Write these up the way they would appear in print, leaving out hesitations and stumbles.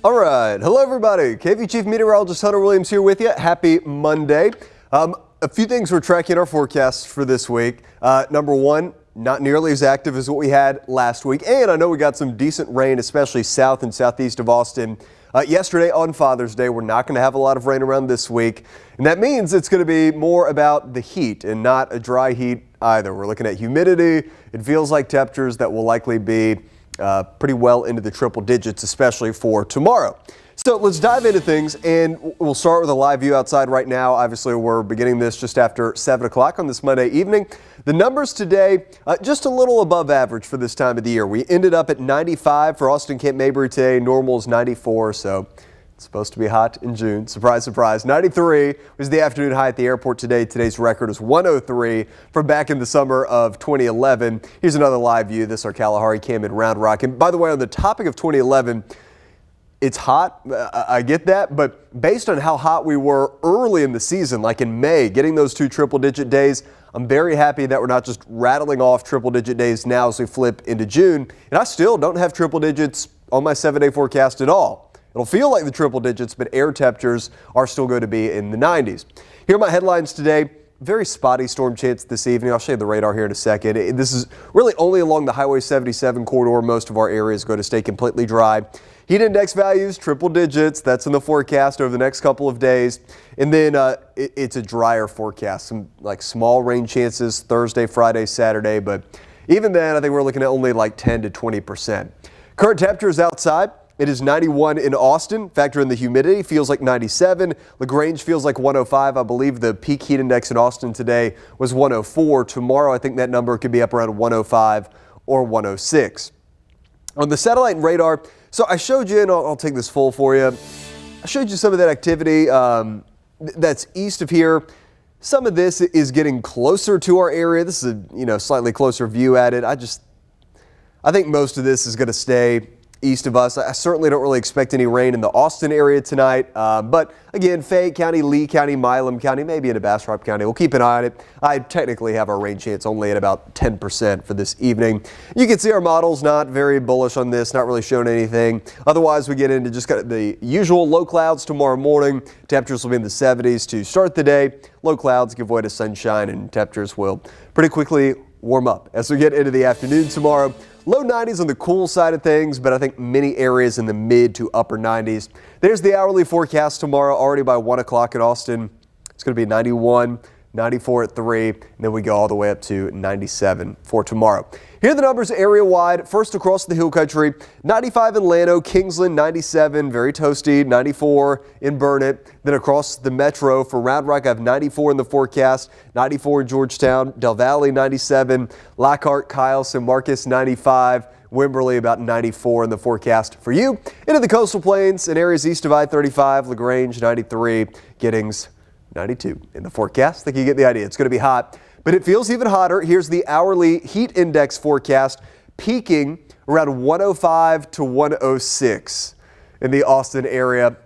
All right. Hello, everybody. KV Chief Meteorologist Hunter Williams here with you. Happy Monday. A few things we're tracking in our forecast for this week. Number one, not nearly as active as what we had last week. And I know we got some decent rain, especially south and southeast of Austin. Yesterday on Father's Day, we're not going to have a lot of rain around this week. And that means it's going to be more about the heat and not a dry heat either. We're looking at humidity. It feels like temperatures that will likely be pretty well into the triple digits, especially for tomorrow. So let's dive into things, and we'll start with a live view outside right now. Obviously, we're beginning this just after 7 o'clock on this Monday evening. The numbers today, just a little above average for this time of the year. We ended up at 95 for Austin Camp Mabry today. Normal is 94, so it's supposed to be hot in June. Surprise, surprise. 93 was the afternoon high at the airport today. Today's record is 103 from back in the summer of 2011. Here's another live view. This is our Kalahari Cam in Round Rock. And by the way, on the topic of 2011, it's hot, I get that, but based on how hot we were early in the season, like in May, getting those 2 triple-digit days, I'm very happy that we're not just rattling off triple-digit days now as we flip into June. And I still don't have triple digits on my 7-day forecast at all. It'll feel like the triple digits, but air temperatures are still going to be in the 90s. Here are my headlines today. Very spotty storm chance this evening. I'll show you the radar here in a second. This is really only along the Highway 77 corridor. Most of our area is going to stay completely dry. Heat index values, triple digits. That's in the forecast over the next couple of days. And then it's a drier forecast. Some like small rain chances Thursday, Friday, Saturday. But even then, I think we're looking at only like 10 to 20%. Current temperatures outside. It is 91 in Austin. Factor in the humidity, feels like 97. LaGrange feels like 105. I believe the peak heat index in Austin today was 104. Tomorrow, I think that number could be up around 105 or 106. On the satellite and radar, so I showed you, and I'll take this full for you. I showed you some of that activity that's east of here. Some of this is getting closer to our area. This is a slightly closer view at it. I think most of this is going to stay east of us. I certainly don't really expect any rain in the Austin area tonight. But again, Fayette County, Lee County, Milam County, maybe into Bastrop County. We'll keep an eye on it. I technically have our rain chance only at about 10% for this evening. You can see our models not very bullish on this, not really showing anything. Otherwise, we get into just kind of the usual low clouds tomorrow morning. Temperatures will be in the 70s to start the day. Low clouds give way to sunshine, and temperatures will pretty quickly warm up as we get into the afternoon tomorrow. Low 90s on the cool side of things, but I think many areas in the mid to upper 90s. There's the hourly forecast tomorrow, already by 1 o'clock in Austin. It's going to be 91, 94 at 3, and then we go all the way up to 97 for tomorrow. Here are the numbers area-wide. First across the hill country, 95 in Llano, Kingsland 97, very toasty, 94 in Burnett. Then across the metro for Round Rock, I have 94 in the forecast, 94 in Georgetown, Del Valle 97, Lockhart, Kyle, San Marcos 95, Wimberley about 94 in the forecast for you. Into the coastal plains and areas east of I-35, LaGrange 93, Giddings 92 in the forecast. I think you get the idea. It's going to be hot, but it feels even hotter. Here's the hourly heat index forecast, peaking around 105 to 106 in the Austin area.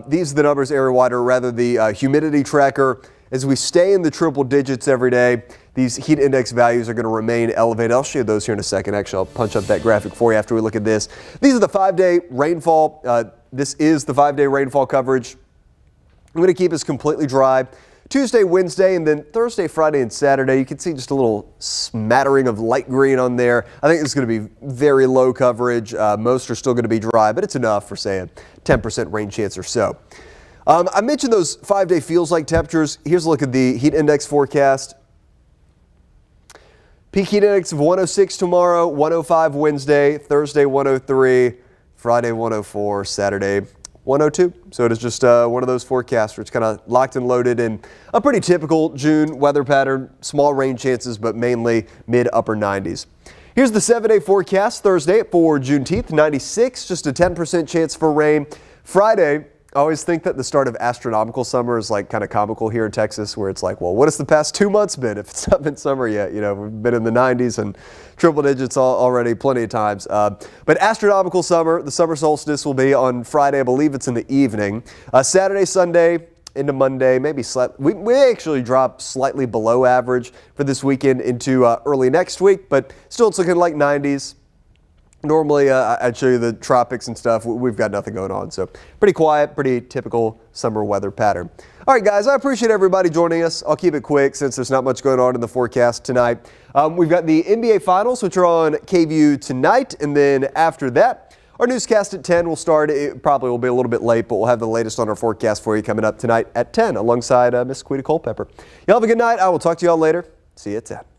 These are the numbers area-wide, or rather the humidity tracker. As we stay in the triple digits every day, these heat index values are going to remain elevated. I'll show you those here in a second. Actually, I'll punch up that graphic for you after we look at this. These are the 5-day rainfall. This is the 5-day rainfall coverage. I'm going to keep us completely dry Tuesday, Wednesday, and then Thursday, Friday, and Saturday. You can see just a little smattering of light green on there. I think it's going to be very low coverage. Most are still going to be dry, but it's enough for, say, a 10% rain chance or so. I mentioned those 5-day feels like temperatures. Here's a look at the heat index forecast. Peak heat index of 106 tomorrow, 105 Wednesday, Thursday 103, Friday 104, Saturday 102. So it is just one of those forecasts where it's kind of locked and loaded in a pretty typical June weather pattern. Small rain chances, but mainly mid-upper 90s. Here's the 7-day forecast. Thursday for Juneteenth, 96, just a 10% chance for rain. Friday, I always think that the start of astronomical summer is like kind of comical here in Texas, where it's like, well, what has the past 2 months been if it's not been summer yet? We've been in the 90s and triple digits already plenty of times. But astronomical summer, the summer solstice will be on Friday. I believe it's in the evening. Saturday, Sunday into Monday, maybe slightly. We actually drop slightly below average for this weekend into early next week, but still it's looking like 90s. Normally, I'd show you the tropics and stuff. We've got nothing going on. So pretty quiet, pretty typical summer weather pattern. All right, guys, I appreciate everybody joining us. I'll keep it quick since there's not much going on in the forecast tonight. We've got the NBA Finals, which are on KVU tonight. And then after that, our newscast at 10 will start. It probably will be a little bit late, but we'll have the latest on our forecast for you coming up tonight at 10 alongside Miss Quita Culpepper. Y'all have a good night. I will talk to y'all later. See you at 10.